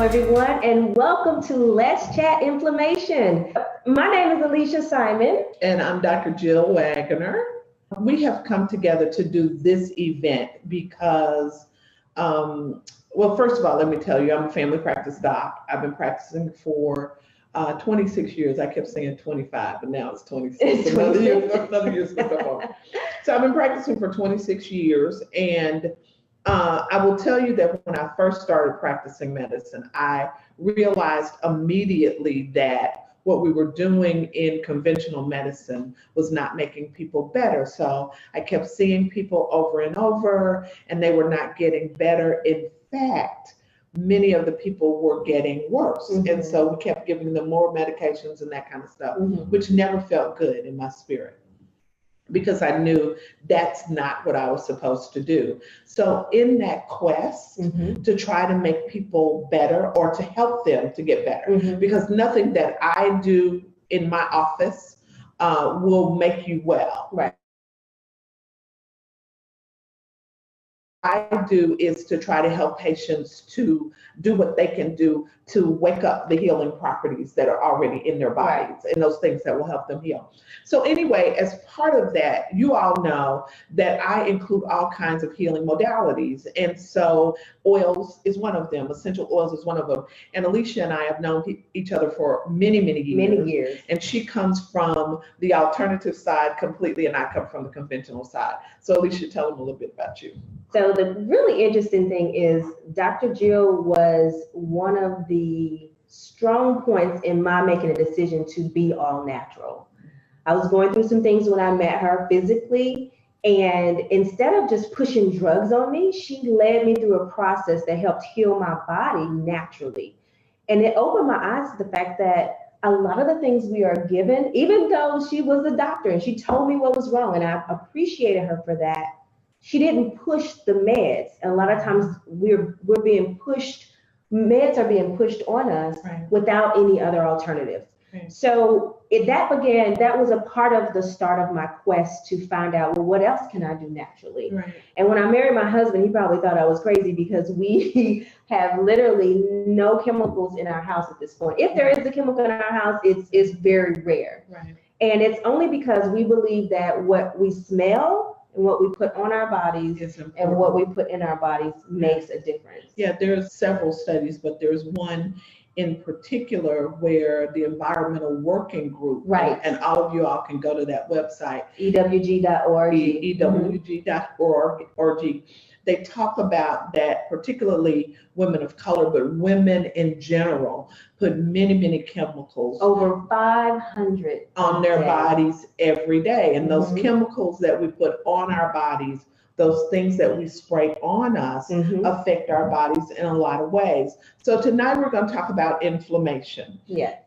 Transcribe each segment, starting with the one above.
everyone, and welcome to Let's Chat Inflammation. My name is Alicia Simon. And I'm Dr. Jill Wagner. We have come together to do this event because, well, first of all, let me tell you, I'm a family practice doc. I've been practicing for 26 years. I kept saying 25, but now it's 26. Another year's going to come on. So I've been practicing for 26 years, and I will tell you that when I first started practicing medicine, I realized immediately that what we were doing in conventional medicine was not making people better. So I kept seeing people over and over, and they were not getting better. In fact, many of the people were getting worse. Mm-hmm. And so we kept giving them more medications and that kind of stuff, which never felt good in my spirit, because I knew that's not what I was supposed to do. So in that quest to try to make people better or to help them to get better, because nothing that I do in my office will make you well. Right. I do is to try to help patients to do what they can do to wake up the healing properties that are already in their bodies, and those things that will help them heal. So anyway, as part of that, you all know that I include all kinds of healing modalities. And so oils is one of them. Essential oils is one of them. And Alicia and I have known each other for many, many years. Many years. And she comes from the alternative side completely, and I come from the conventional side. So Alicia, tell them a little bit about you. So the really interesting thing is Dr. Jill was one of the strong points in my making a decision to be all natural. I was going through some things when I met her physically, and instead of just pushing drugs on me, she led me through a process that helped heal my body naturally. And it opened my eyes to the fact that a lot of the things we are given, even though she was a doctor and she told me what was wrong, and I appreciated her for that, she didn't push the meds. And a lot of times we're being pushed, meds are being pushed on us without any other alternatives. So that was a part of the start of my quest to find out, well, what else can I do naturally? And when I married my husband, he probably thought I was crazy because we have literally no chemicals in our house at this point. If there is a chemical in our house, it's very rare. And it's only because we believe that what we smell and what we put on our bodies and what we put in our bodies makes a difference. Yeah, there's several studies, but there's one in particular where the Environmental Working Group, and all of you all can go to that website, EWG.org. EWG.org. They talk about that, particularly women of color, but women in general put many, many chemicals, over 500 on their bodies every day. And those chemicals that we put on our bodies, those things that we spray on us, affect our bodies in a lot of ways. So tonight we're going to talk about inflammation.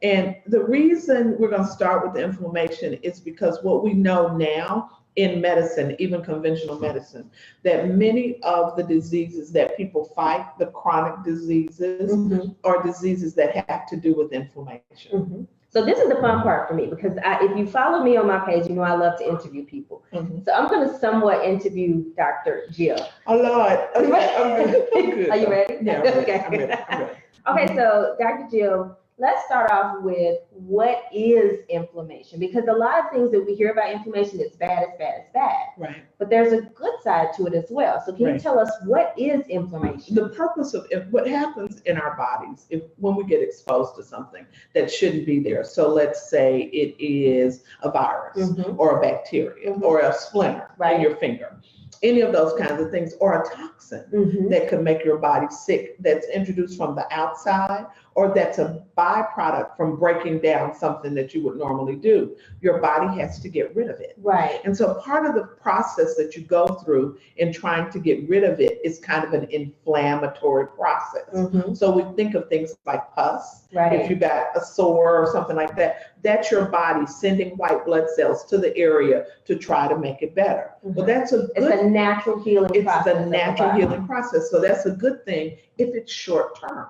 And the reason we're going to start with the inflammation is because what we know now in medicine, even conventional medicine, that many of the diseases that people fight, the chronic diseases, are diseases that have to do with inflammation. So this is the fun part for me, because if you follow me on my page, you know I love to interview people. So I'm going to somewhat interview Dr. Jill. Oh, Lord. Okay, I'm good. Are you ready? Yeah, I'm ready. I'm ready. Okay, so Dr. Jill, let's start off with what is inflammation? Because a lot of things that we hear about inflammation, it's bad, it's bad, it's bad. But there's a good side to it as well. So can you tell us what is inflammation? The purpose of what happens in our bodies when we get exposed to something that shouldn't be there. So let's say it is a virus or a bacteria or a splinter in your finger. Any of those kinds of things, or a toxin that could make your body sick, that's introduced from the outside, or that's a byproduct from breaking down something that you would normally do. Your body has to get rid of it. And so part of the process that you go through in trying to get rid of it is kind of an inflammatory process. So we think of things like pus. If you got a sore or something like that, that's your body sending white blood cells to the area to try to make it better. But that's a natural healing process. It's the natural healing process. So that's a good thing if it's short term.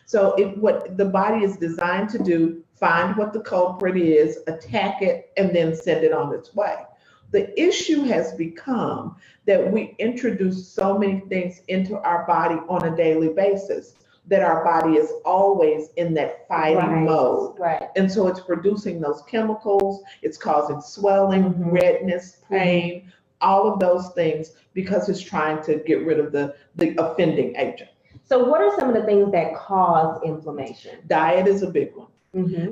So if what the body is designed to do, find what the culprit is, attack it, and then send it on its way. The issue has become that we introduce so many things into our body on a daily basis. that our body is always in that fighting mode. Right. And so it's producing those chemicals, it's causing swelling, redness, pain, all of those things because it's trying to get rid of the offending agent. So what are some of the things that cause inflammation? Diet is a big one.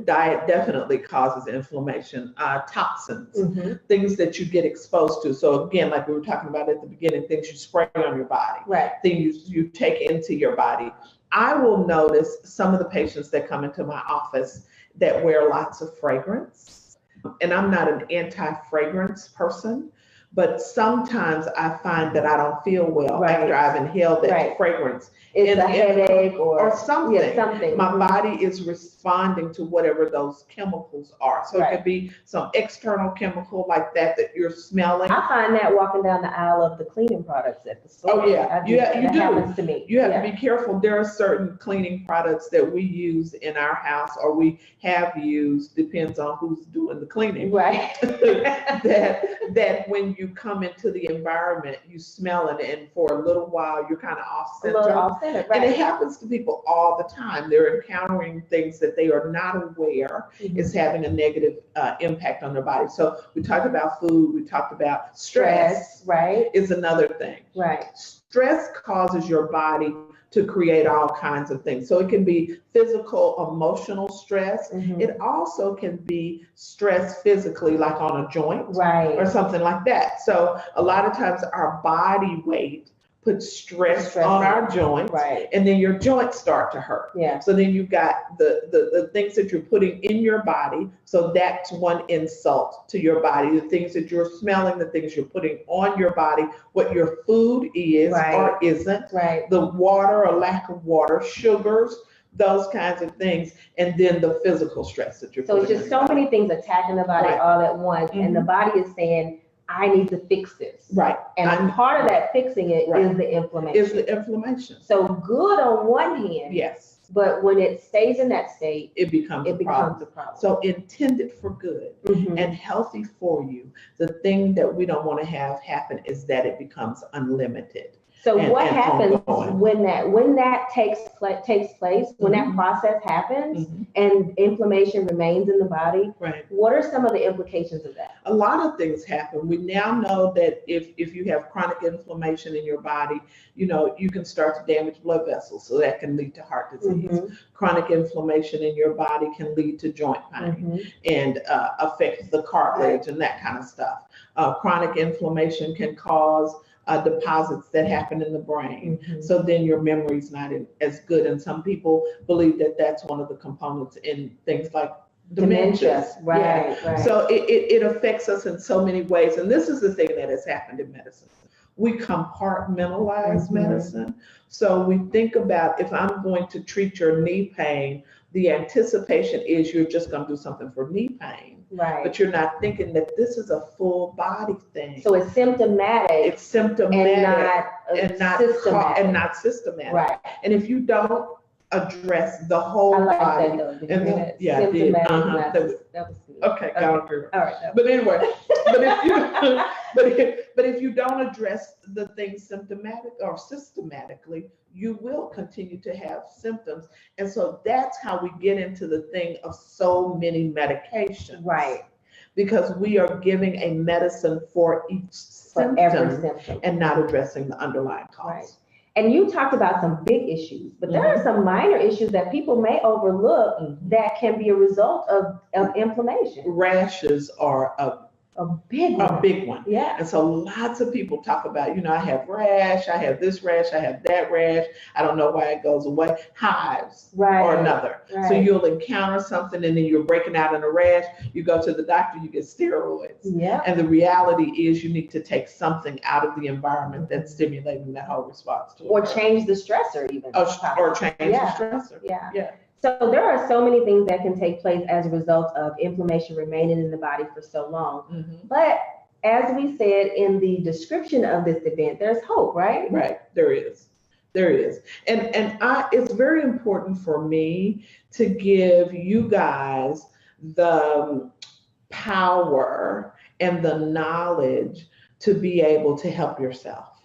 Diet definitely causes inflammation. Toxins, things that you get exposed to. So again, like we were talking about at the beginning, things you spray on your body, things you take into your body. I will notice some of the patients that come into my office that wear lots of fragrance. And I'm not an anti-fragrance person, but sometimes I find that I don't feel well after I've inhaled that fragrance. It's a headache or something. Yeah, something. My body is responding to whatever those chemicals are. So it could be some external chemical like that you're smelling. I find that walking down the aisle of the cleaning products at the store. Oh yeah, you do. Happens to me. You have to be careful. There are certain cleaning products that we use in our house or we have used, depends on who's doing the cleaning. Right. that when you come into the environment, you smell it, and for a little while you're kind of off center. And it happens to people all the time. They're encountering things that they are not aware is having a negative impact on their body. So we talked about food, we talked about stress, is another thing. Stress causes your body to create all kinds of things. So it can be physical, emotional stress. It also can be stress physically, like on a joint or something like that. So a lot of times our body weight puts stress on our joints, and then your joints start to hurt. So then you've got the things that you're putting in your body. So that's one insult to your body. The things that you're smelling, the things you're putting on your body, what your food is or isn't, the water or lack of water, sugars, those kinds of things, and then the physical stress that you're putting. So it's just so many things attacking the body all at once, and the body is saying, I need to fix this. And part of that fixing it is the inflammation. So good on one hand. But when it stays in that state, it becomes a problem. So intended for good and healthy for you, the thing that we don't want to have happen is that it becomes unlimited. So what happens when that takes place, when that process happens and inflammation remains in the body? What are some of the implications of that? A lot of things happen. We now know that if you have chronic inflammation in your body, you can start to damage blood vessels, so that can lead to heart disease. Chronic inflammation in your body can lead to joint pain and affect the cartilage and that kind of stuff. Chronic inflammation can cause deposits that happen in the brain. So then your memory's not as good. And some people believe that that's one of the components in things like dementia. So it affects us in so many ways. And this is the thing that has happened in medicine. We compartmentalize medicine. So we think about, if I'm going to treat your knee pain, the anticipation is you're just going to do something for knee pain. But you're not thinking that this is a full body thing. So it's symptomatic. It's symptomatic and not systematic. And if you don't address the whole body, that was good. Okay, got it. All right. But anyway, but if you don't address the things symptomatic or systematically, you will continue to have symptoms. And so that's how we get into the thing of so many medications. Because we are giving a medicine for each symptom and not addressing the underlying cause. And you talked about some big issues, but there are some minor issues that people may overlook that can be a result of inflammation. Rashes are a big one. And so lots of people talk about, I have rash, I have this rash, I have that rash, I don't know why it goes away. Hives or another. So you'll encounter something and then you're breaking out in a rash, you go to the doctor, you get steroids. And the reality is you need to take something out of the environment that's stimulating that whole response to it. Or change the stressor even. Or change the stressor. So there are so many things that can take place as a result of inflammation remaining in the body for so long. But as we said in the description of this event, there's hope, right? There is. And it's very important for me to give you guys the power and the knowledge to be able to help yourself,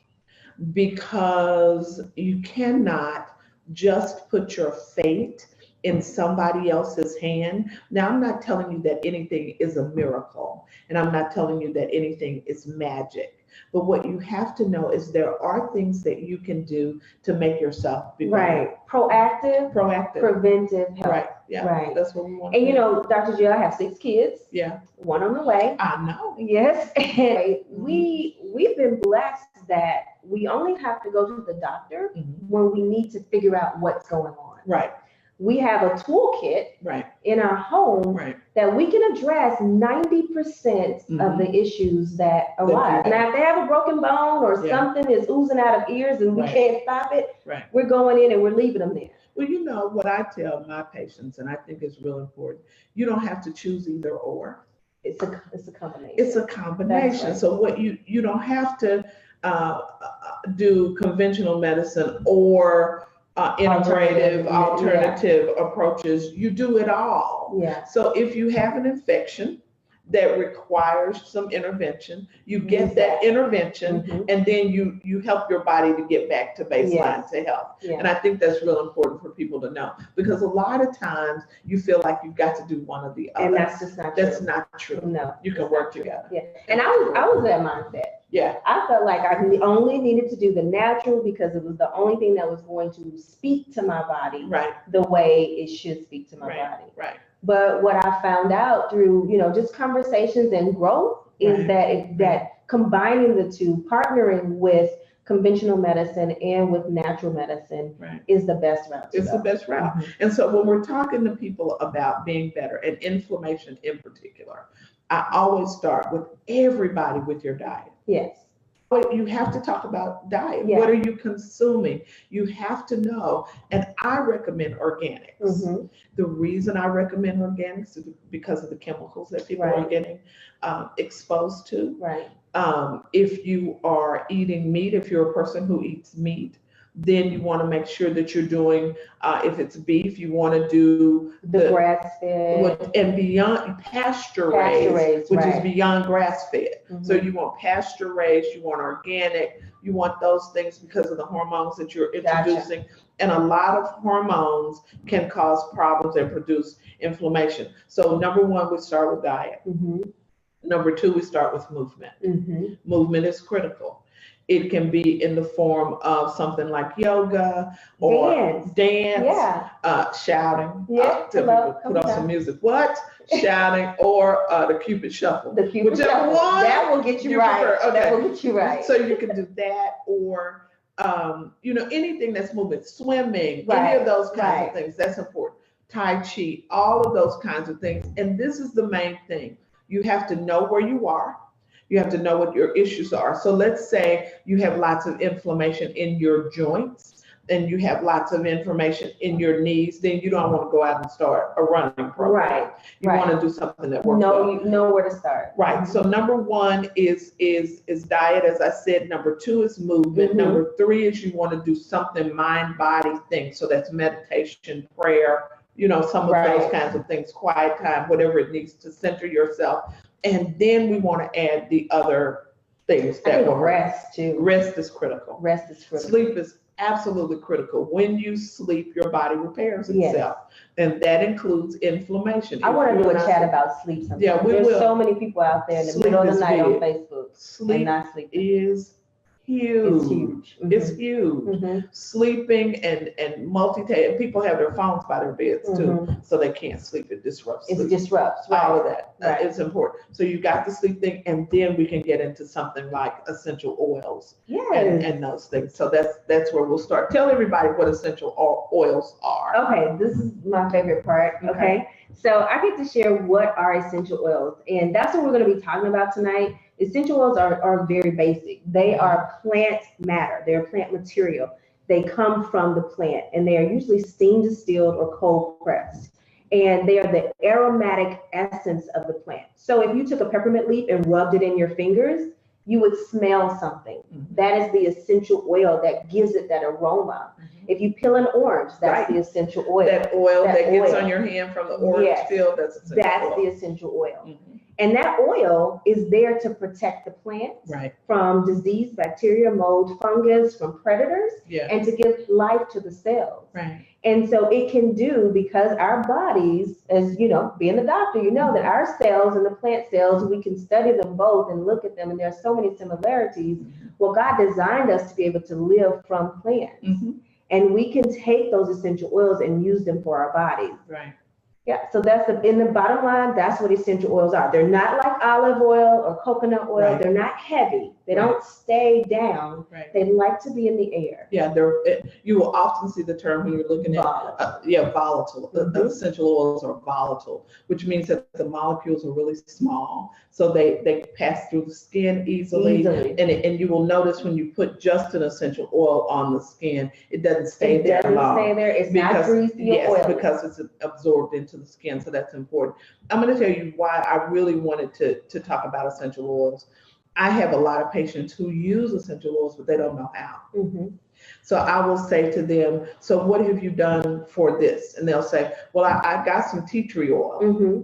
because you cannot just put your fate in somebody else's hand. Now, I'm not telling you that anything is a miracle, and I'm not telling you that anything is magic. But what you have to know is there are things that you can do to make yourself be better. Right. Proactive, preventive health. Right. Yeah. Right. That's what we want. And you know, Dr. Jill, I have 6 kids. Yeah. 1 on the way. I know. Yes. And we've been blessed that we only have to go to the doctor when we need to figure out what's going on. Right. We have a toolkit in our home that we can address 90% of the issues that arise. Now, if they have a broken bone or something is oozing out of ears and we can't stop it, we're going in and we're leaving them there. Well, you know what I tell my patients, and I think it's real important, you don't have to choose either or. It's a combination. It's a combination. So what you don't have to do conventional medicine or integrative, alternative approaches. You do it all. Yeah. So if you have an infection that requires some intervention, you get that intervention, and then you help your body to get back to baseline to health. Yeah. And I think that's real important for people to know, because a lot of times you feel like you've got to do one or the other. And that's just not true. That's not true. No. You can work together. Yeah. And I was that mindset. Yeah. I felt like I only needed to do the natural because it was the only thing that was going to speak to my body the way it should speak to my body. Right. But what I found out through, just conversations and growth is that combining the two, partnering with conventional medicine and with natural medicine is the best route. It's the best route. And so when we're talking to people about being better and inflammation in particular, I always start with everybody with your diet. Yes. But you have to talk about diet. Yeah. What are you consuming? You have to know. And I recommend organics. The reason I recommend organics is because of the chemicals that people are getting exposed to. Right. If you are eating meat, if you're a person who eats meat, then you want to make sure that you're doing, if it's beef, you want to do the grass-fed and beyond pasture-raised, which is beyond grass-fed. So you want pasture-raised, you want organic, you want those things because of the hormones that you're introducing. And a lot of hormones can cause problems and produce inflammation. So number 1, we start with diet. Number 2, we start with movement. Movement is critical. It can be in the form of something like yoga or dance, shouting. Put on some music. What? Shouting or the Cupid Shuffle. The Cupid Shuffle. One, that will get you right. Okay. That will get you right. So you can do that, or anything that's moving, swimming, any of those kinds of things. That's important. Tai Chi, all of those kinds of things. And this is the main thing. You have to know where you are. You have to know what your issues are. So let's say you have lots of inflammation in your joints and you have lots of inflammation in your knees, then you don't want to go out and start a running program. You want to do something that works. You know where to start. Right. So number 1 is diet, as I said. Number 2 is movement. Number 3 is you want to do something mind-body thing. So that's meditation, prayer, some of those kinds of things, quiet time, whatever it needs to center yourself. And then we want to add the other things that will rest too. Rest is critical. Rest is critical. Sleep is absolutely critical. When you sleep, your body repairs itself. And that includes inflammation. I want to do a chat about sleep sometime. Yeah, we will. There's so many people out there in the middle of the night on Facebook. Sleep not sleeping. is huge. It's huge. It's huge. Sleeping and multitasking. People have their phones by their beds too, so they can't sleep. It disrupts sleep. It disrupts. All of that. It's important. So you got the sleep thing, and then we can get into something like essential oils. And those things. So that's where we'll start. Tell everybody what essential oils are. Okay, this is my favorite part. Okay. So I get to share what are essential oils, and that's what we're going to be talking about tonight. Essential oils are very basic. They are plant matter. They're plant material. They come from the plant, and they are usually steam distilled or cold pressed. And they are the aromatic essence of the plant. So if you took a peppermint leaf and rubbed it in your fingers, you would smell something. That is the essential oil that gives it that aroma. If you peel an orange, that's the essential oil. That oil that gets on your hand from the orange peel, that's essential oil. The essential oil. And that oil is there to protect the plant from disease, bacteria, mold, fungus, from predators, and to give life to the cells. And so it can do, because our bodies, as you know, being a doctor, you know that our cells and the plant cells, we can study them both and look at them, and there are so many similarities. Well, God designed us to be able to live from plants. And we can take those essential oils and use them for our bodies. Yeah, so that's in the bottom line, that's what essential oils are. They're not like olive oil or coconut oil. They're not heavy. They don't stay down. They like to be in the air. Yeah, you will often see the term when you're looking at volatile. The essential oils are volatile, which means that the molecules are really small, so they pass through the skin easily. And you will notice when you put just an essential oil on the skin, it doesn't stay there long. It's not greasy or oily. Because it's absorbed into the skin, so that's important. I'm going to tell you why I really wanted to talk about essential oils. I have a lot of patients who use essential oils, but they don't know how. So I will say to them, so what have you done for this? And they'll say, well, I got some tea tree oil.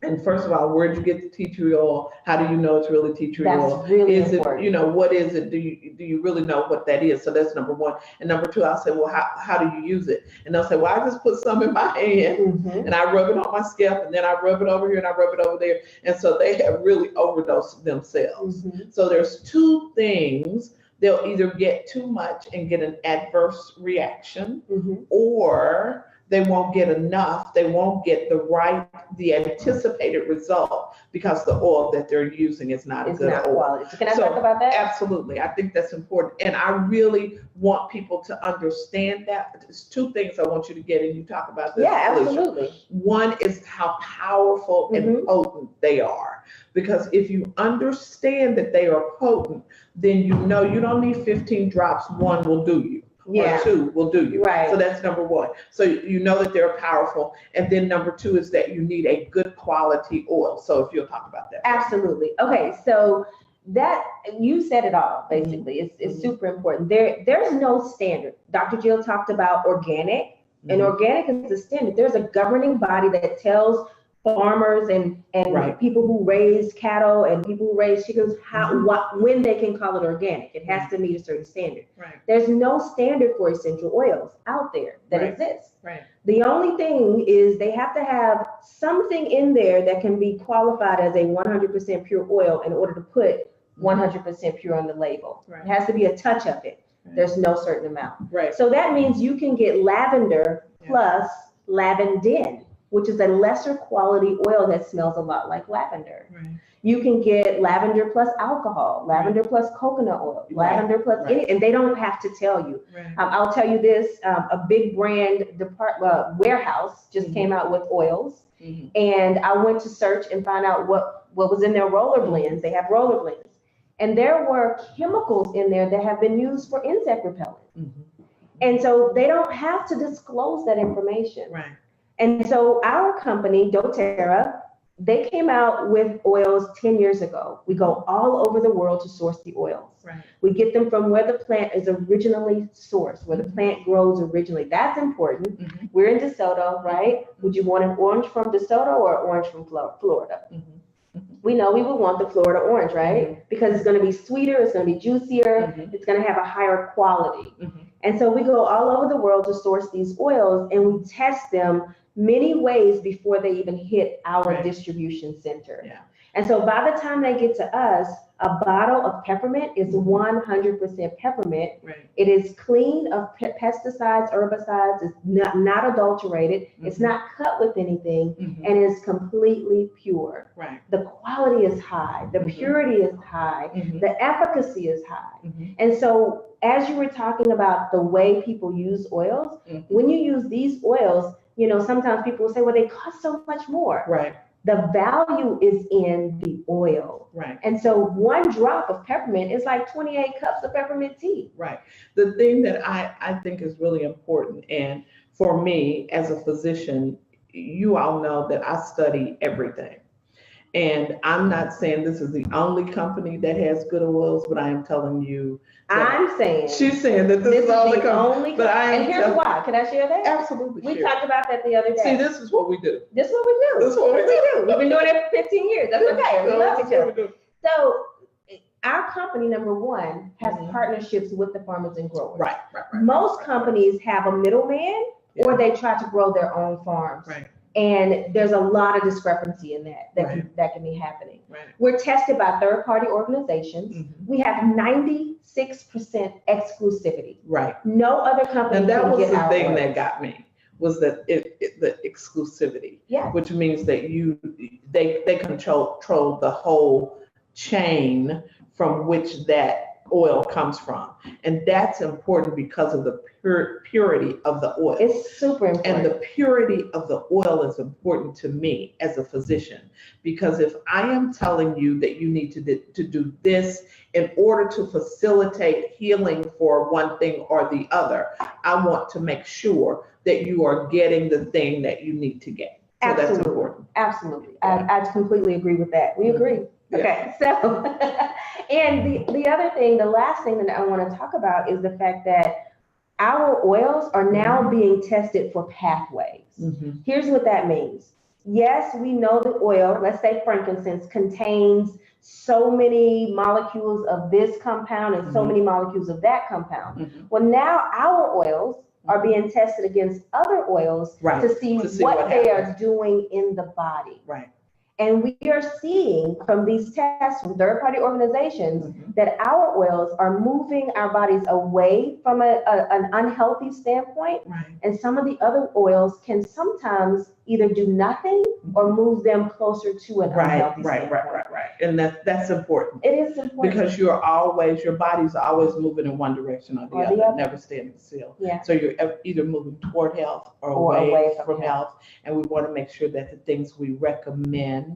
And first of all, where'd you get the tea tree oil? How do you know it's really tea tree oil? Really is important. It, you know, what is it? Do you really know what that is? So that's number one. And number two, I'll say, well, how do you use it? And they'll say, well, I just put some in my hand and I rub it on my scalp, and then I rub it over here and I rub it over there. And so they have really overdosed themselves. So there's two things. They'll either get too much and get an adverse reaction, or they won't get enough. They won't get the anticipated result, because the oil that they're using is not a good oil. Quality. Can I talk about that? Absolutely. I think that's important. And I really want people to understand that. There's two things I want you to get, and you talk about this. Yeah, absolutely. Alicia. One is how powerful and potent they are. Because if you understand that they are potent, then you know you don't need 15 drops. One will do you. Or two will do you. So that's number one. So you know that they're powerful. And then number two is that you need a good quality oil. So if you'll talk about that. Absolutely. Okay, so that you said it all, basically. It's super important. There's no standard. Dr. Jill talked about organic, and organic is the standard. There's a governing body that tells farmers and people who raise cattle and people who raise chickens when they can call it organic. It has to meet a certain standard. There's no standard for essential oils out there that exists. The only thing is they have to have something in there that can be qualified as a 100% pure oil in order to put 100% pure on the label. It has to be a touch of it. There's no certain amount. So that means you can get lavender plus lavandin, which is a lesser quality oil that smells a lot like lavender. You can get lavender plus alcohol, lavender plus coconut oil, lavender plus any, and they don't have to tell you. I'll tell you this, a big brand warehouse just came out with oils, and I went to search and find out what was in their roller blends. They have roller blends. And there were chemicals in there that have been used for insect repellent. And so they don't have to disclose that information. And so our company, doTERRA, they came out with oils 10 years ago. We go all over the world to source the oils. We get them from where the plant is originally sourced, where the plant grows originally. That's important. We're in DeSoto, right? Would you want an orange from DeSoto or an orange from Florida? We know we would want the Florida orange, right? Because it's going to be sweeter, it's going to be juicier, it's going to have a higher quality. And so we go all over the world to source these oils, and we test them many ways before they even hit our distribution center. And so by the time they get to us, a bottle of peppermint is 100% peppermint. It is clean of pesticides, herbicides. It's not adulterated. It's not cut with anything, and it's completely pure. The quality is high. The purity is high. The efficacy is high. And so as you were talking about the way people use oils, when you use these oils, you know, sometimes people will say, well, they cost so much more. The value is in the oil. And so one drop of peppermint is like 28 cups of peppermint tea. The thing that I think is really important, and for me as a physician, you all know that I study everything. And I'm not saying this is the only company that has good oils, but I am telling you. I'm saying. She's saying that this is the only company. But and here's why. Can I share that? Absolutely. We talked about that the other day. See, this is what we do. This is what we do. This is what we do. We've been doing it for 15 years. That's okay. We love each other. Do. So our company, number one, has partnerships with the farmers and growers. Right. Most companies have a middleman or they try to grow their own farms. Right. And there's a lot of discrepancy in that can be happening. Right. We're tested by third-party organizations. We have 96% exclusivity. Right. No other company and that can was get the our thing oils. that got me was that the exclusivity. Yeah. Which means that they control the whole chain from which that oil comes from, and that's important because of the purity of the oil. It's super important. And the purity of the oil is important to me as a physician, because if I am telling you that you need to do this in order to facilitate healing for one thing or the other, I want to make sure that you are getting the thing that you need to get. So Absolutely. that's important. Absolutely. Yeah. I completely agree with that. We agree. Yeah. Okay, so, and the other thing, the last thing that I want to talk about is the fact that our oils are now being tested for pathways. Here's what that means. Yes, we know the oil, let's say frankincense, contains so many molecules of this compound and so many molecules of that compound. Well, now our oils are being tested against other oils to see what they are doing in the body. Right. And we are seeing from these tests from third-party organizations that our oils are moving our bodies away from an unhealthy standpoint. Right. And some of the other oils can sometimes either do nothing or move them closer to an unhealthy standpoint. Right. And that's important. It is important. Because your body's always moving in one direction or the other, never standing still. Yeah. So you're either moving toward health or away from health. And we want to make sure that the things we recommend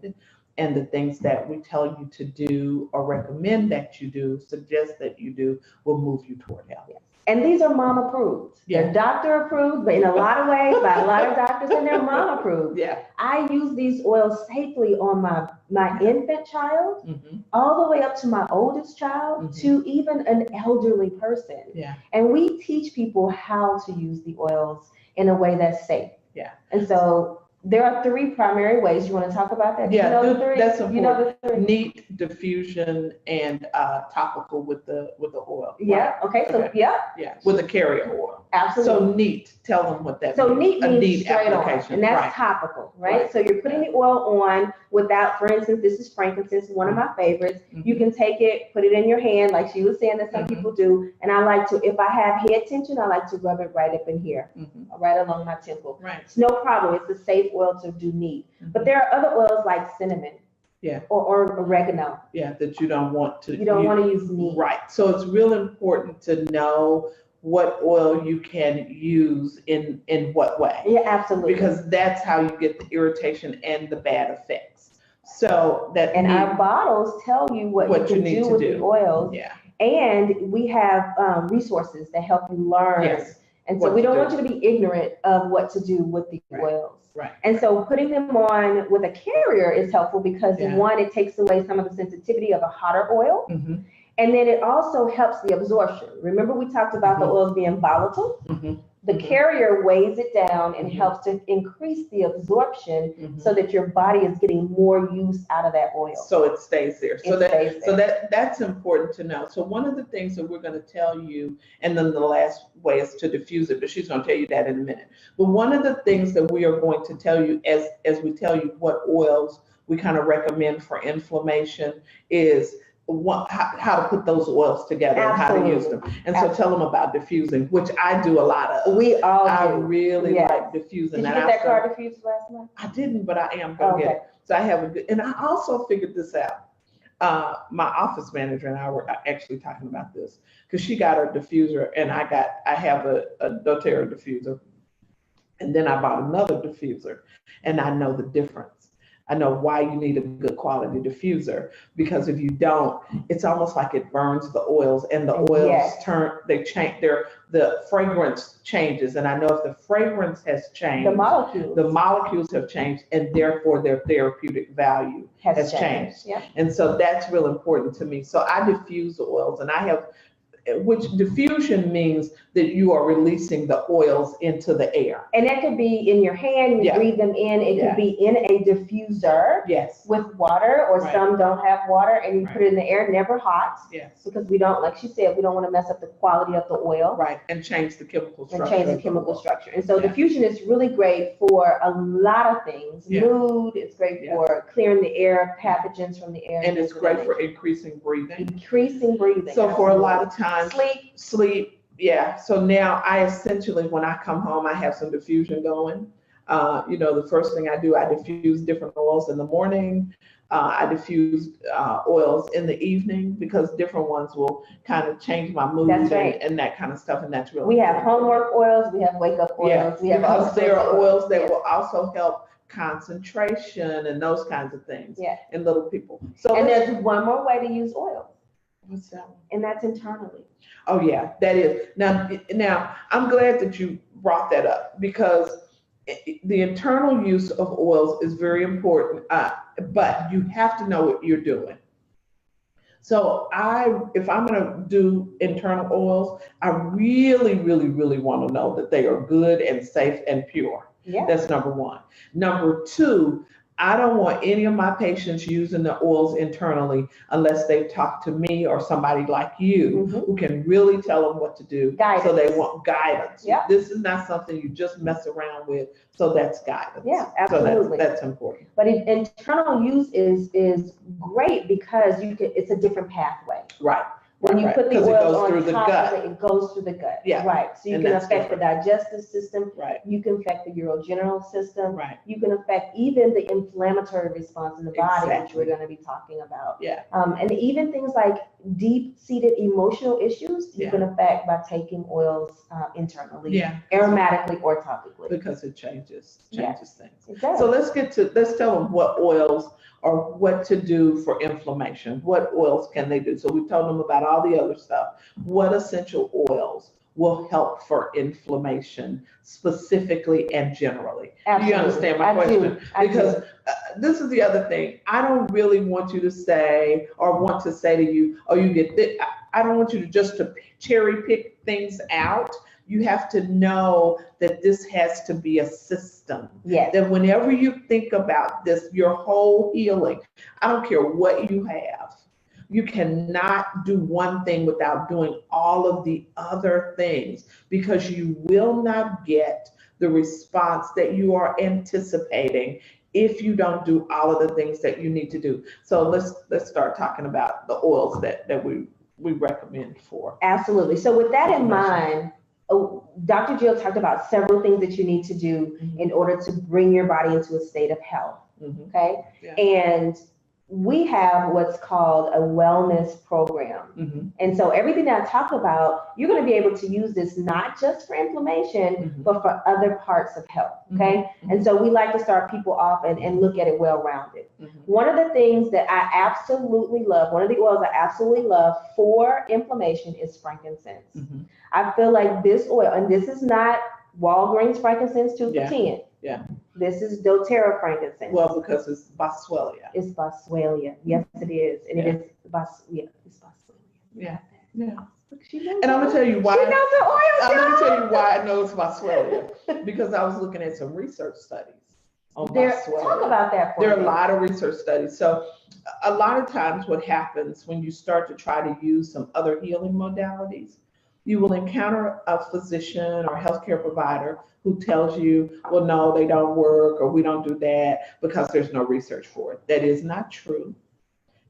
and the things that we tell you to do or recommend that you do, suggest that you do, will move you toward health. Yes. And these are mom approved. Yeah. They're doctor approved, but in a lot of ways by a lot of doctors, and they're mom approved. Yeah. I use these oils safely on my infant child, all the way up to my oldest child, to even an elderly person. Yeah. And we teach people how to use the oils in a way that's safe. Yeah. And so there are three primary ways. You want to talk about that? Yeah, you know the three? that's important. You know the three? Neat, diffusion, and topical with the oil. Yeah. Right. Okay. So yeah, with a carrier oil. absolutely. So neat. Tell them what that So means. neat means neat straight on, application. and that's right. topical, right? Right. So you're putting the oil on without, for instance, this is frankincense, one of my favorites. You can take it, put it in your hand, like she was saying that some people do. And I like to, if I have head tension, I like to rub it right up in here, right along my temple. Right. It's no problem. It's a safe oil to do neat. But there are other oils like cinnamon. Yeah. Or oregano. Yeah, that you don't want to. You don't want to use neat. Right. So it's real important to know what oil you can use in what way. Yeah, absolutely. Because that's how you get the irritation and the bad effects. So that our bottles tell you what you can do with the oils. Yeah. And we have resources that help you learn. Yes. And so we don't want you to be ignorant of what to do with the oils. Right. And so putting them on with a carrier is helpful because one, it takes away some of the sensitivity of a hotter oil. And then it also helps the absorption. Remember we talked about the oils being volatile? The carrier weighs it down and helps to increase the absorption so that your body is getting more use out of that oil. So it stays there. So that's important to know. So one of the things that we're going to tell you, and then the last way is to diffuse it, but she's going to tell you that in a minute. But one of the things that we are going to tell you as we tell you what oils we kind of recommend for inflammation is how to put those oils together and how to use them. And so tell them about diffusing, which I do a lot of. We all do. I really like diffusing. Did you get that car diffused last month? I didn't, but I am going to get it. So I have a good, and I also figured this out. My office manager and I were actually talking about this because she got her diffuser and I have a doTERRA diffuser. And then I bought another diffuser and I know the difference. I know why you need a good quality diffuser, because if you don't, it's almost like it burns the oils, and the oils the fragrance changes. And I know if the fragrance has changed, the molecules have changed, and therefore their therapeutic value has changed. Yeah. And so that's real important to me. So I diffuse the oils, and which diffusion means that you are releasing the oils into the air. And that could be in your hand, you breathe them in. It could be in a diffuser with water, or some don't have water, and you put it in the air, never hot. Yes. Because we don't, like she said, we don't want to mess up the quality of the oil. Right, and change the chemical structure. And so diffusion is really great for a lot of things. Mood, it's great for clearing the air, pathogens from the air. And it's great for increasing breathing. So for a lot of times, sleep. Yeah. So now I essentially, when I come home, I have some diffusion going. The first thing I do, I diffuse different oils in the morning. I diffuse oils in the evening, because different ones will kind of change my mood and that kind of stuff. And that's really We have homework oils, we have wake up oils. Because there are oils that will also help concentration and those kinds of things in little people. So there's one more way to use oil. What's that one? And that's internally. Oh yeah, that is. Now I'm glad that you brought that up, because the internal use of oils is very important, but you have to know what you're doing. So if I'm going to do internal oils, I really, really, really want to know that they are good and safe and pure. Yeah. That's number one. Number two, I don't want any of my patients using the oils internally unless they've talked to me or somebody like you who can really tell them what to do. Guidance. So they want guidance. Yeah. This is not something you just mess around with. So that's guidance. Yeah, absolutely. So that's important. But internal use is great, because it's a different pathway. Right. When you put the oils on through the top gut. of it goes through the gut. Yeah. Right. So you can affect the digestive system. Right. You can affect the urogenital system. Right. You can affect even the inflammatory response in the body, which we're going to be talking about. Yeah. And even things like deep-seated emotional issues, you can affect by taking oils internally, aromatically or topically. Because it changes things. It does. So let's tell them what oils or what to do for inflammation. What oils can they do? So we told them about all the other stuff. What essential oils will help for inflammation specifically and generally? Absolutely. Do you understand my question? Because this is the other thing. I don't really want you to say, or want to say to you, oh, you get this. I don't want you to just cherry pick things out. You have to know that this has to be a system. Yes. That whenever you think about this, your whole healing, I don't care what you have, you cannot do one thing without doing all of the other things, because you will not get the response that you are anticipating if you don't do all of the things that you need to do. So let's start talking about the oils that we recommend for. Absolutely. So with that in mind, Dr. Jill talked about several things that you need to do in order to bring your body into a state of health. Okay. Yeah. And we have what's called a wellness program. And so everything that I talk about, you're going to be able to use this not just for inflammation, but for other parts of health. Okay. And so we like to start people off and look at it well-rounded. One of the things that I absolutely love, one of the oils I absolutely love for inflammation is frankincense. I feel like this oil, and this is not Walgreens frankincense 2 for 10. Yeah. This is doTERRA frankincense. Well, because it's Boswellia. It's Boswellia. Yes, it is. And it is it's Boswellia. Yeah. Yeah. And I'm gonna tell you why. She knows the oil. I'm gonna tell you why I know it's Boswellia. Because I was looking at some research studies on Boswellia. Talk about that for me. There are a lot of research studies. So a lot of times what happens when you start to try to use some other healing modalities, you will encounter a physician or healthcare provider who tells you, well, no, they don't work, or we don't do that because there's no research for it. That is not true.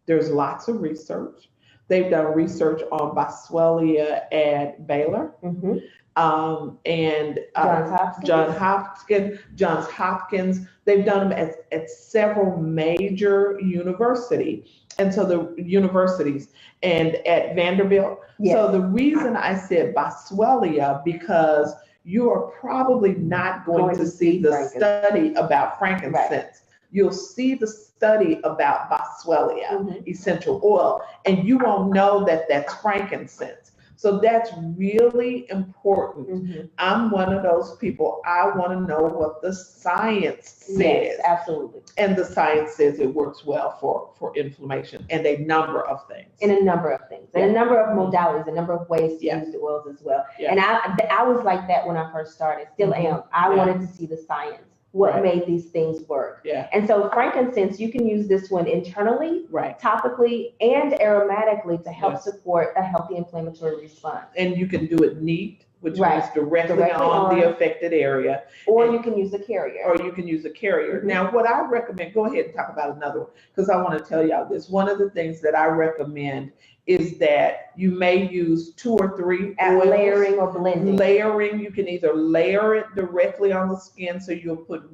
There's lots of research. They've done research on Boswellia at Baylor, and Johns Hopkins. They've done them at several major universities. And so the universities and at Vanderbilt. Yes. So the reason I said Boswellia, because you are probably not going to see the study about frankincense. Right. you'll see the study about boswellia essential oil, and you won't know that that's frankincense. So that's really important. I'm one of those people. I want to know what the science says. Yes, absolutely. And the science says it works well for inflammation and a number of things. And a number of things. And a number of modalities, a number of ways to use the oils as well. And I was like that when I first started, still am. I wanted to see the science. What made these things work. And so frankincense, you can use this one internally, topically, and aromatically to help support a healthy inflammatory response. And you can do it neat, which means directly on the affected area. Or you can use a carrier. Now, what I recommend, go ahead and talk about another one, because I want to tell y'all this. One of the things that I recommend is that you may use 2 or 3 oils. Layering or blending. Layering, you can either layer it directly on the skin, so you'll put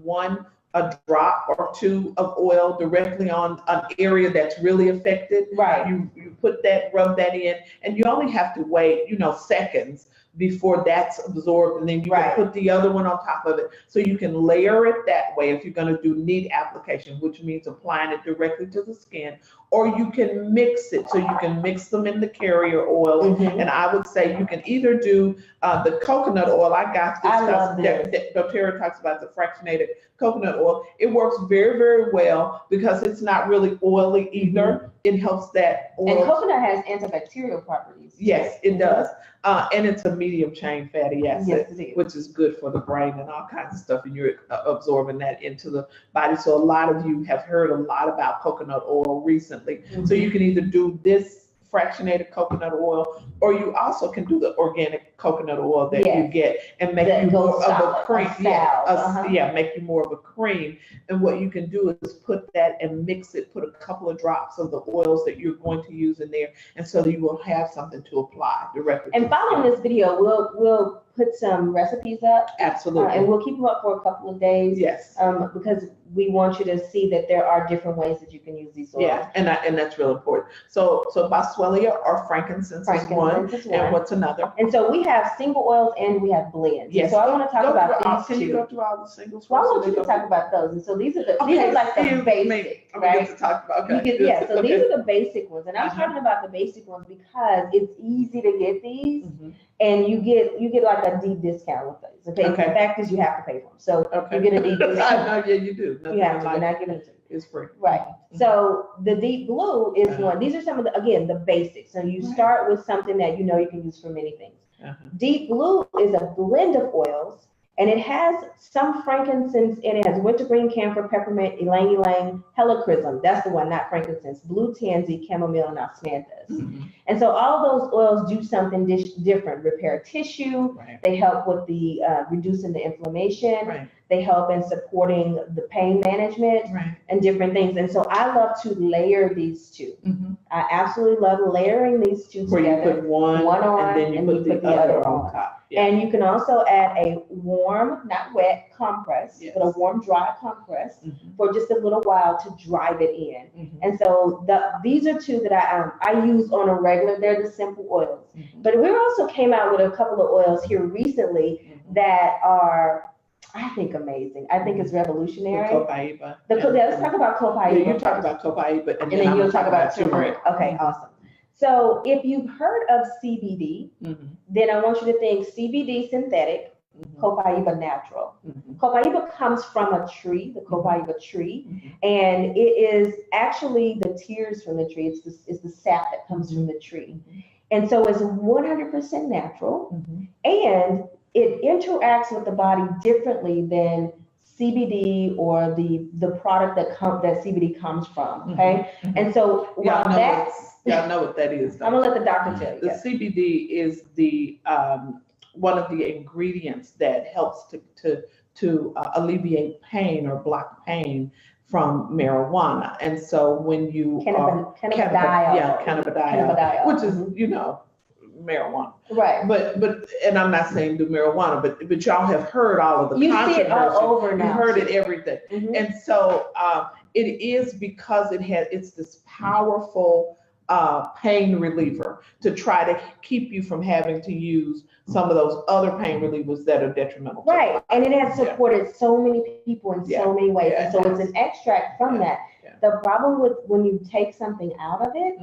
a drop or 2 of oil directly on an area that's really affected. You put that, rub that in, and you only have to wait, seconds before that's absorbed, and then you can put the other one on top of it. So you can layer it that way if you're going to do neat application, which means applying it directly to the skin, or you can mix it. So you can mix them in the carrier oil. And I would say you can either do the coconut oil. I got this. I love this. doTERRA talks about the fractionated coconut oil. It works very, very well because it's not really oily either. It helps that oil. And coconut has antibacterial properties. Yes, it does. And it's a medium chain fatty acid, yes, which is good for the brain and all kinds of stuff, and you're absorbing that into the body. So a lot of you have heard a lot about coconut oil recently. So you can either do this fractionated coconut oil, or you also can do the organic coconut oil that you get and make you more of a cream. Make you more of a cream. And what you can do is put that and mix it, put a couple of drops of the oils that you're going to use in there, and so you will have something to apply directly. And following this video, we'll put some recipes up. Absolutely. And we'll keep them up for a couple of days. Yes. Because we want you to see that there are different ways that you can use these oils. Yeah, and that's real important. So boswellia or frankincense is one. And what's another? And so we have single oils and we have blends. Yes. So I want to talk about these two. Can you go through all the singles? Well, I want you to talk about those. And so these are like the basic, right? To talk about. Okay. So these are the basic ones, and I'm talking about the basic ones because it's easy to get these, and you get like a deep discount with these. Okay. The fact is, you have to pay for them, so you get a deep discount. Yeah, you do. You have to. You're not giving it to. It's free. Right. So the deep blue is one. These are some of the basics. So you start with something that you can use for many things. Deep blue is a blend of oils, and it has some frankincense in it. It has wintergreen, camphor, peppermint, ylang ylang, helichrysum. That's the one, not frankincense. Blue tansy, chamomile, and osmanthus. And so all those oils do something different. Repair tissue. They help with the reducing the inflammation. They help in supporting the pain management and different things. And so I love to layer these two. I absolutely love layering these two together. Where you put one on, and then you put the other on top. And you can also add a warm, not wet, compress, but a warm, dry compress for just a little while to drive it in. And so these are two that I use on a regular. They're the simple oils. But we also came out with a couple of oils here recently that are, I think, amazing. I think it's revolutionary. Copaiba. Let's talk about copaiba. You talk about copaiba, and then you'll talk about turmeric. Okay, awesome. So if you've heard of CBD, then I want you to think CBD synthetic, copaiba natural. Copaiba comes from a tree, the copaiba tree, and it is actually the tears from the tree. It's the sap that comes from the tree. And so it's 100% natural, and it interacts with the body differently than CBD or the product that CBD comes from. Okay, and so while y'all know what that is. I'm gonna let the doctor tell you. The CBD is the one of the ingredients that helps to alleviate pain or block pain from marijuana. And so when you cannabidiol, which is marijuana. Right. But and I'm not saying do marijuana, but y'all have heard all of the controversy. You see it all over now. You heard it everything. And so it is because it's this powerful pain reliever to try to keep you from having to use some of those other pain relievers that are detrimental. Right, and it has supported so many people in so many ways, and so it's an extract from that. The problem with when you take something out of it,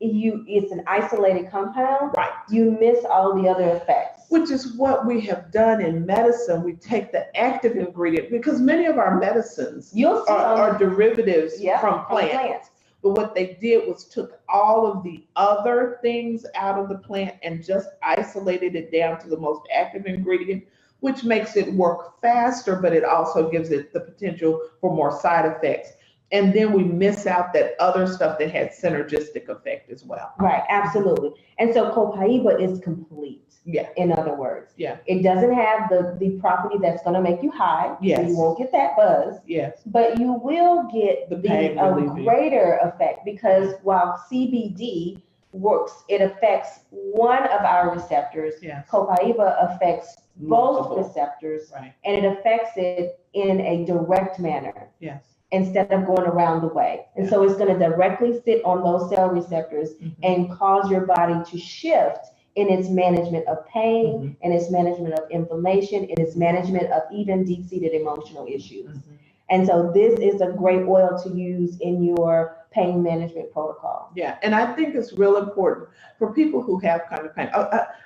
it's an isolated compound. Right. You miss all the other effects. Which is what we have done in medicine. We take the active ingredient, because many of our medicines are derivatives from plants. But what they did was took all of the other things out of the plant and just isolated it down to the most active ingredient, which makes it work faster, but it also gives it the potential for more side effects. And then we miss out that other stuff that had synergistic effect as well. Right, absolutely. And so copaiba is complete. Yeah. In other words. Yeah. It doesn't have the property that's going to make you high. Yes. So you won't get that buzz. Yes. But you will get the greater effect, because while CBD works, it affects one of our receptors. Yes. Copaiba affects both receptors. Right. And it affects it in a direct manner. Yes. Instead of going around the way. And so it's going to directly sit on those cell receptors and cause your body to shift in its management of pain, in its management of inflammation, in its management of even deep-seated emotional issues. And so this is a great oil to use in your pain management protocol. Yeah, and I think it's real important for people who have kind of pain.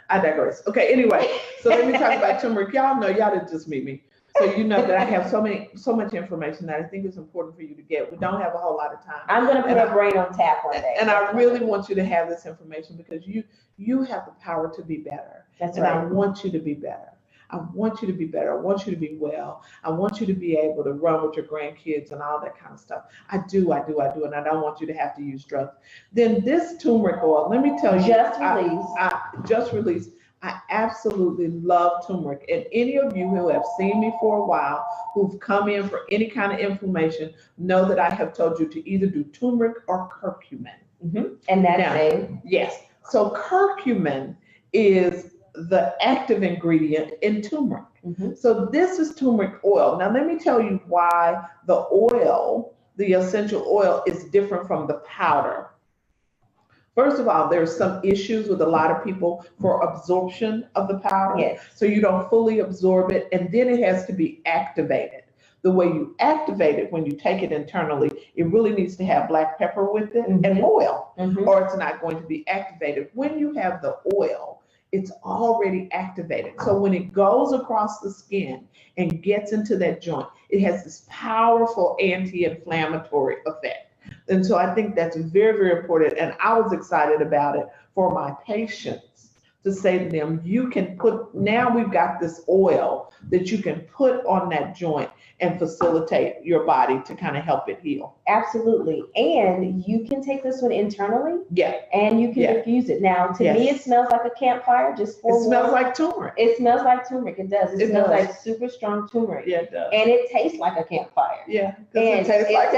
I digress. Okay, anyway, so let me talk about turmeric. Y'all know, y'all didn't just meet me. So you know that I have so much information that I think is important for you to get. We don't have a whole lot of time. I'm going to put a brain on tap one day. And I really want you to have this information, because you have the power to be better. That's right. And I want you to be better. I want you to be better. I want you to be well. I want you to be able to run with your grandkids and all that kind of stuff. I do. And I don't want you to have to use drugs. Then this turmeric oil, let me tell you. Just released. I absolutely love turmeric. And any of you who have seen me for a while, who've come in for any kind of inflammation, know that I have told you to either do turmeric or curcumin. And that's it. Yes. So curcumin is the active ingredient in turmeric. So this is turmeric oil. Now let me tell you why the oil, the essential oil, is different from the powder. First of all, there's some issues with a lot of people for absorption of the powder. Yes. So you don't fully absorb it, and then it has to be activated. The way you activate it when you take it internally, it really needs to have black pepper with it and oil, or it's not going to be activated. When you have the oil, it's already activated. So when it goes across the skin and gets into that joint, it has this powerful anti-inflammatory effect. And so I think that's very, very important. And I was excited about it for my patients, to say to them, you can put, now we've got this oil that you can put on that joint and facilitate your body to kind of help it heal. Absolutely. And you can take this one internally. Yeah. And you can diffuse it. Now, to me, it smells like a campfire. It smells like turmeric. It smells like turmeric. It does. It smells like super strong turmeric. Yeah, it does. And it tastes like a campfire. Yeah. And it tastes like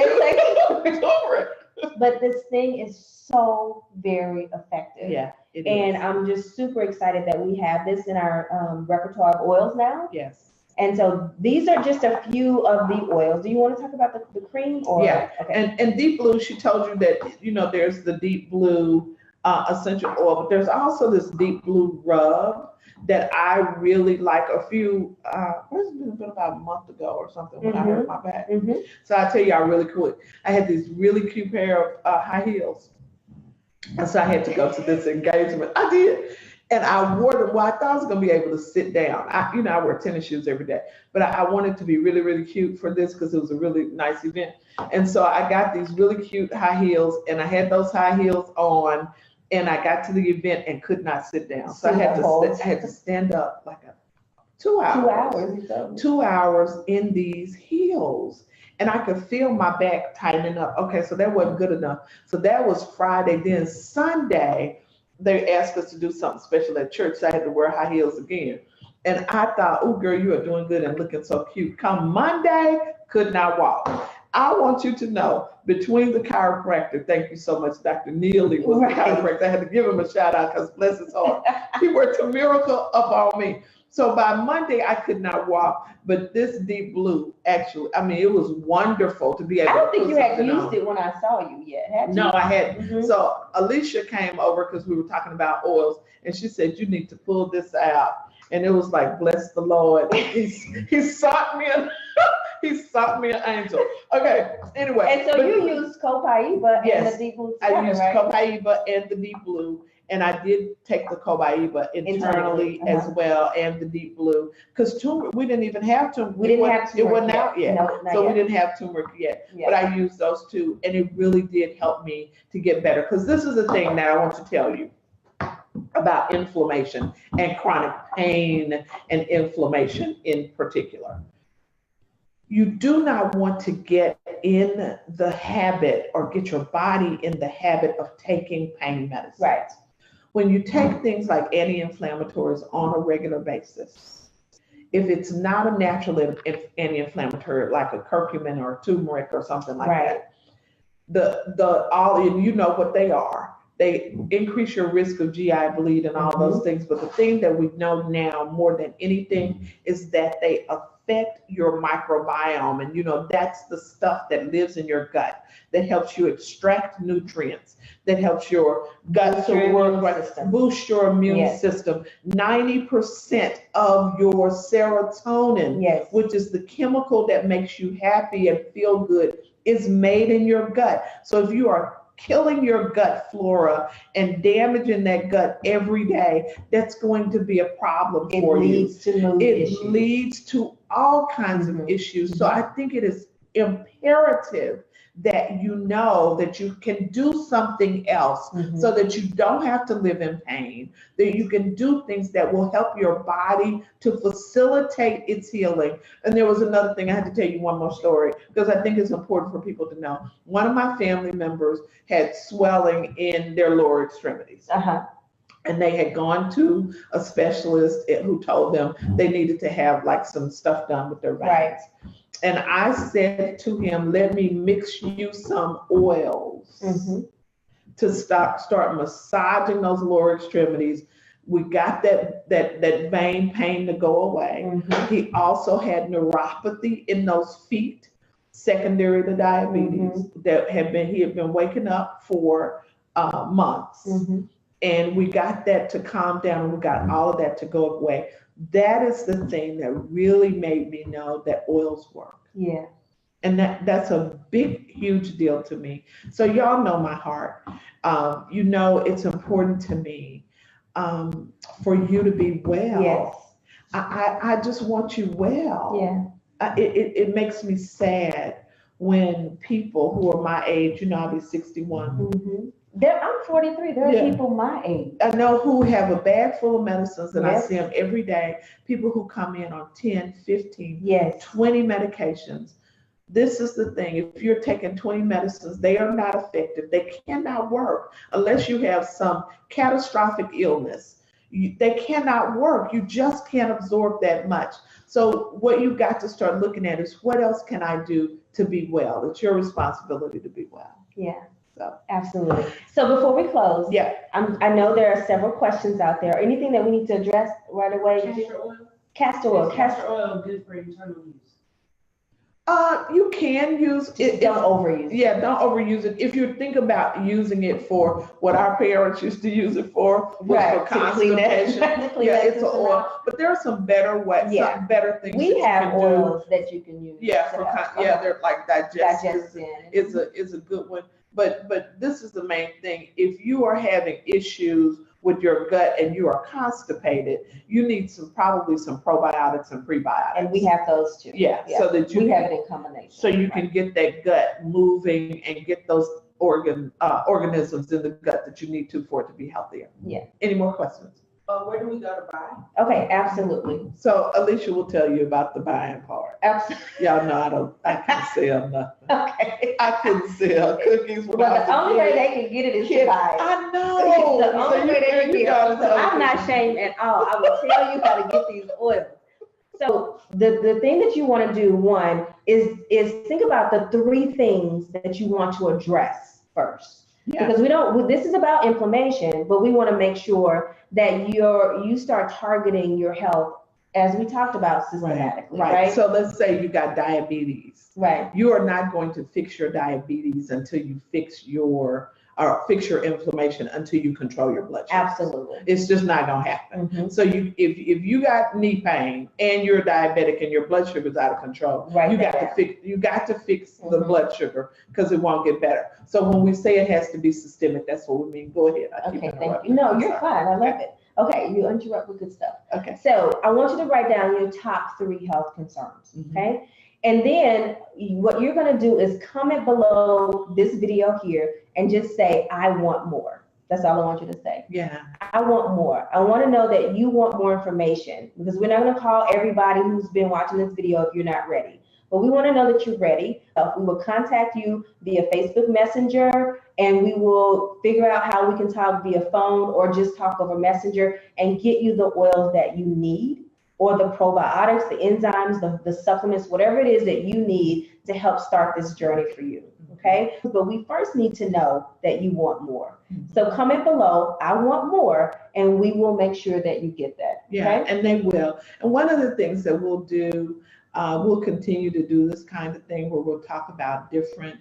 turmeric. But this thing is so very effective. Yeah. And I'm just super excited that we have this in our repertoire of oils now. Yes. And so these are just a few of the oils. Do you want to talk about the cream? Or? Yeah. Okay. And Deep Blue, she told you that, you know, there's the Deep Blue essential oil, but there's also this Deep Blue rub that I really like. A few, it's been about a month ago or something when I hurt my back. So I tell you, I really quick. I had this really cute pair of high heels. And so I had to go to this engagement. I did. And I wore them. Well, I thought I was going to be able to sit down. I wear tennis shoes every day. But I wanted to be really, really cute for this because it was a really nice event. And so I got these really cute high heels. And I had those high heels on. And I got to the event and could not sit down. So I had to stand up like 2 hours. 2 hours in these heels. And I could feel my back tightening up. Okay, so that wasn't good enough. So that was Friday. Then Sunday, they asked us to do something special at church. So I had to wear high heels again. And I thought, oh, girl, you are doing good and looking so cute. Come Monday, could not walk. I want you to know, between the chiropractor, thank you so much, Dr. Neely was the chiropractor. I had to give him a shout out because bless his heart. He worked a miracle upon me. So by Monday, I could not walk, but this deep blue, actually, I mean, it was wonderful to be able to. I don't think you had used it when I saw you yet, had you? No, I hadn't. So Alicia came over because we were talking about oils, and she said, you need to pull this out. And it was like, bless the Lord. He sought me he sought me an angel. Okay, anyway. And so you used Copaiba and the deep blue together, I used right? Copaiba and the deep blue. And I did take the Cobaiba internally as well, and the deep blue, because turmeric, we didn't even have turmeric. We didn't have turmeric. It wasn't out yet. No, so yet. We didn't have turmeric yet. But I used those two, and it really did help me to get better. Because this is the thing that I want to tell you about inflammation and chronic pain and inflammation in particular. You do not want to get in the habit or get your body in the habit of taking pain medicine. Right. When you take things like anti-inflammatories on a regular basis, if it's not a natural anti-inflammatory like a curcumin or a turmeric or something like that, and you know what they are. They increase your risk of GI bleed and all those things. But the thing that we know now more than anything is that they affect your microbiome. And you know, that's the stuff that lives in your gut that helps you extract nutrients, that helps your gut to work right, boost your immune system. 90% of your serotonin, which is the chemical that makes you happy and feel good, is made in your gut. So if you are killing your gut flora and damaging that gut every day, that's going to be a problem for you. It leads to mood issues. It leads to all kinds of issues. So I think it is imperative that you know that you can do something else so that you don't have to live in pain, that you can do things that will help your body to facilitate its healing. And there was another thing, I had to tell you one more story because I think it's important for people to know. One of my family members had swelling in their lower extremities. And they had gone to a specialist who told them they needed to have like some stuff done with their veins. And I said to him, let me mix you some oils to start massaging those lower extremities. We got that vein pain to go away. He also had neuropathy in those feet, secondary to diabetes, he had been waking up for months. And we got that to calm down, and we got all of that to go away. That is the thing that really made me know that oils work. And that's a big, huge deal to me. So y'all know my heart. You know, it's important to me for you to be well. I just want you well. It makes me sad when people who are my age, you know, I'll be 61. I'm 43. There are people my age. I know who have a bag full of medicines, and I see them every day. People who come in on 10, 15, 20 medications. This is the thing. If you're taking 20 medicines, they are not effective. They cannot work unless you have some catastrophic illness. They cannot work. You just can't absorb that much. So what you've got to start looking at is, what else can I do to be well? It's your responsibility to be well. So. Absolutely. So before we close, I know there are several questions out there. Anything that we need to address right away? Castor oil. Castor oil good for internal use. You can use it. Don't overuse it. Don't overuse it. If you think about using it for what our parents used to use it for constipation. It's an oil. But there are some better ways, some better things. We have oils that you can use. They're like digestive. It's a good one. But this is the main thing. If you are having issues with your gut and you are constipated, you need probably some probiotics and prebiotics. And we have those too. So that you have it in combination. So you can get that gut moving and get those organisms in the gut that you need for it to be healthier. Any more questions? Where do we go to buy? Okay, absolutely. So Alicia will tell you about the buying part. Absolutely. Y'all know I can't sell nothing. Okay. I couldn't sell cookies. Well, the only way they can get it is to buy it. I know. The only way they can get it. So I'm not ashamed at all. I will tell you how to get these oils. So the thing that you want to do, one, is think about the 3 things that you want to address first. Because this is about inflammation, but we want to make sure that you start targeting your health as we talked about, systematically, Right. right? So let's say you got diabetes. Right. You are not going to fix your diabetes until you fix your inflammation, until you control your blood sugar. Absolutely. It's just not gonna happen. Mm-hmm. So if you got knee pain and you're diabetic and your blood sugar is out of control, Right, you got to fix the blood sugar, because it won't get better. So when we say it has to be systemic, that's what we mean. Go ahead. Okay, thank you. No, you're fine. I love it. Okay, you interrupt with good stuff. Okay. So I want you to write down your top 3 health concerns. Okay. And then what you're going to do is comment below this video here and just say, I want more. That's all I want you to say. Yeah. I want more. I want to know that you want more information, because we're not going to call everybody who's been watching this video if you're not ready. But we want to know that you're ready. We will contact you via Facebook Messenger, and we will figure out how we can talk via phone or just talk over Messenger and get you the oils that you need, or the probiotics, the enzymes, the supplements, whatever it is that you need to help start this journey for you. Okay? But we first need to know that you want more. So comment below, I want more, and we will make sure that you get that. Yeah, and they will. And one of the things that we'll do, we'll continue to do this kind of thing where we'll talk about different.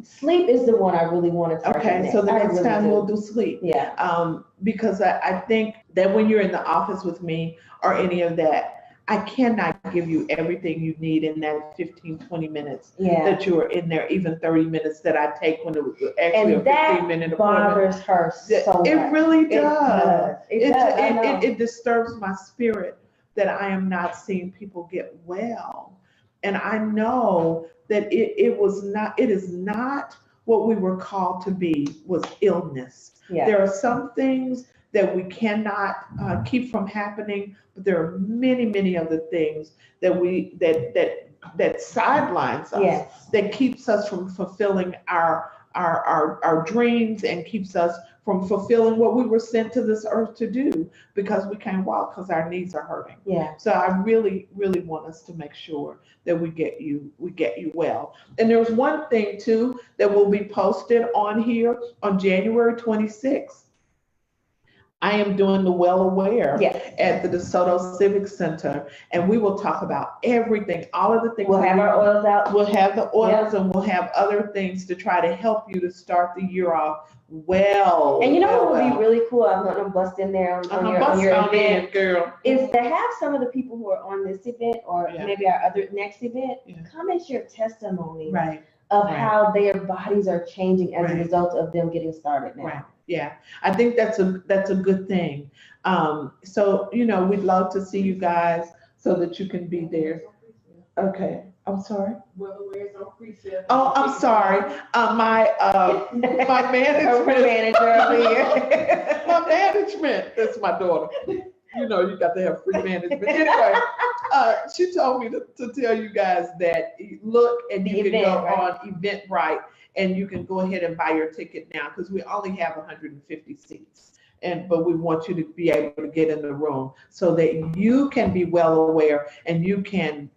Sleep is the one I really wanted to. Okay, so the next time we'll do sleep. Yeah. Because I think that when you're in the office with me or any of that, I cannot give you everything you need in that 15, 20 minutes that you are in there, even 30 minutes that I take when it was actually a 15-minute appointment. Bothers her so much. It really does. It disturbs my spirit that I am not seeing people get well. And I know that it is not what we were called to be, was illness. Yeah. There are some things that we cannot keep from happening, but there are many, many other things that sidelines us, that keeps us from fulfilling our dreams and keeps us from fulfilling what we were sent to this earth to do, because we can't walk because our knees are hurting. Yeah. So I really, really want us to make sure that we get you well. And there's one thing too that will be posted on here on January 26th. I am doing the Well Aware at the DeSoto Civic Center, and we will talk about everything, all of the things. We'll have our oils out. We'll have the oils, and we'll have other things to try to help you to start the year off well. And you know what would be really cool? I'm going to bust in there on your event, girl. Is to have some of the people who are on this event or maybe our other next event come and share testimony of how their bodies are changing as a result of them getting started now. Right. Yeah, I think that's a good thing. So, we'd love to see you guys so that you can be there. Okay, I'm sorry. Oh, I'm sorry. My management. My management. That's my daughter. You got to have free management. Anyway, she told me to tell you guys that look, and you can go on Eventbrite, and you can go ahead and buy your ticket now, because we only have 150 seats. But we want you to be able to get in the room so that you can be well aware and you can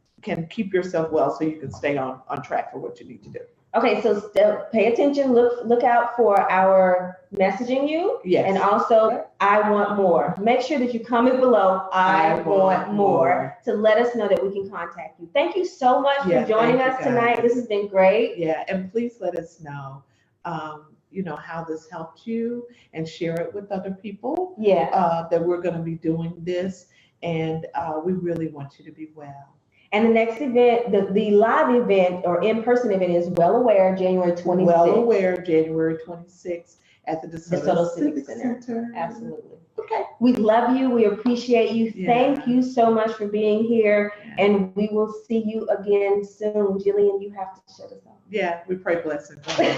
keep yourself well, so you can stay on track for what you need to do. Okay, so still pay attention, look out for our messaging you. Yes. And also, I want more. Make sure that you comment below, I want more, to let us know that we can contact you. Thank you so much for joining us tonight. This has been great. Yeah, and please let us know, how this helped you, and share it with other people. Yeah. That we're going to be doing this, and we really want you to be well. And the next event, the live event or in-person event, is Well Aware, January 26th. Well Aware, January 26th at the DeSoto Civic Center. Absolutely. Okay. We love you. We appreciate you. Yeah. Thank you so much for being here. Yeah. And we will see you again soon. Jillian, you have to shut us off. Yeah, we pray blessings on you.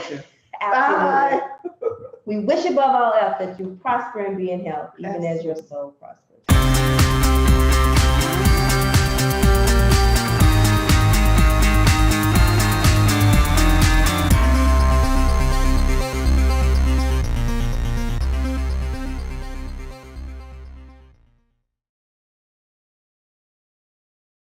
Absolutely. Bye. We wish above all else that you prosper and be in health, even as your soul prospers.